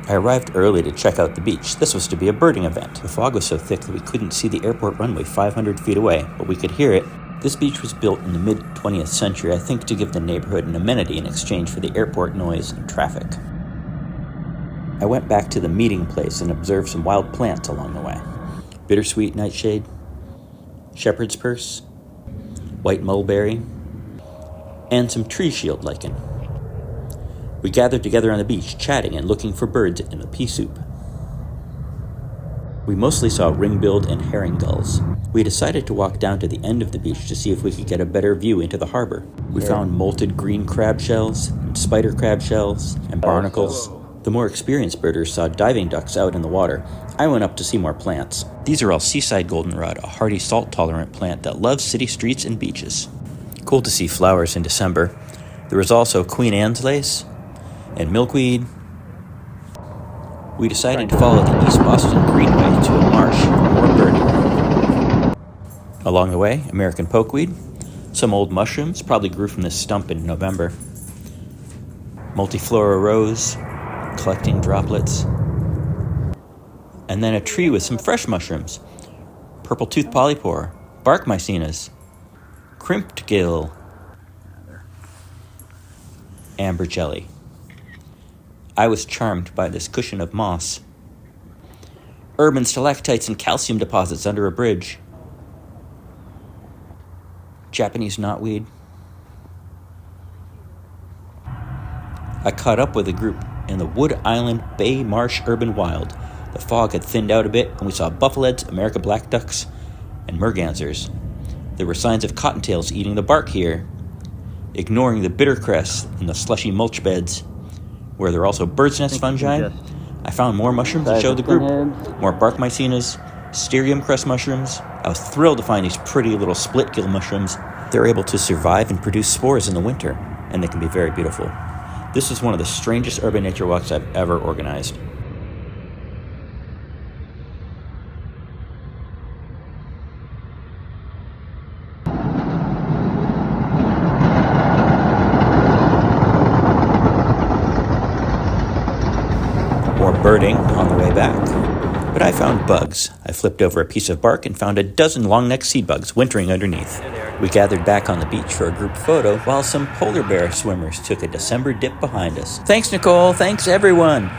I arrived early to check out the beach. This was to be a birding event. The fog was so thick that we couldn't see the airport runway 500 feet away, but we could hear it. This beach was built in the mid-20th century, I think to give the neighborhood an amenity in exchange for the airport noise and traffic. I went back to the meeting place and observed some wild plants along the way. Bittersweet nightshade, shepherd's purse, white mulberry, and some tree shield lichen. We gathered together on the beach, chatting and looking for birds in the pea soup. We mostly saw ring-billed and herring gulls. We decided to walk down to the end of the beach to see if we could get a better view into the harbor. We found molted green crab shells, and spider crab shells, and barnacles. The more experienced birders saw diving ducks out in the water. I went up to see more plants. These are all seaside goldenrod, a hardy salt-tolerant plant that loves city streets and beaches. Cool to see flowers in December. There was also Queen Anne's lace and milkweed. We decided to follow the East Boston Greenway to a marsh for more birding. Along the way, American pokeweed, some old mushrooms, probably grew from this stump in November, multiflora rose, collecting droplets, and then a tree with some fresh mushrooms, purple tooth polypore, bark mycenas, crimped gill, amber jelly. I was charmed by this cushion of moss. Urban stalactites and calcium deposits under a bridge. Japanese knotweed. I caught up with a group in the Wood Island Bay Marsh Urban Wild. The fog had thinned out a bit, and we saw buffleheads, American black ducks, and mergansers. There were signs of cottontails eating the bark here, ignoring the bittercress and the slushy mulch beds, where there are also bird's nest fungi. I found more mushrooms to show the group, more bark mycenas, stearium crest mushrooms. I was thrilled to find these pretty little split gill mushrooms. They're able to survive and produce spores in the winter, and they can be very beautiful. This is one of the strangest urban nature walks I've ever organized. More birding on the way back. But I found bugs. I flipped over a piece of bark and found a dozen long-necked seed bugs wintering underneath. We gathered back on the beach for a group photo while some polar bear swimmers took a December dip behind us. Thanks, Nicole. Thanks, everyone.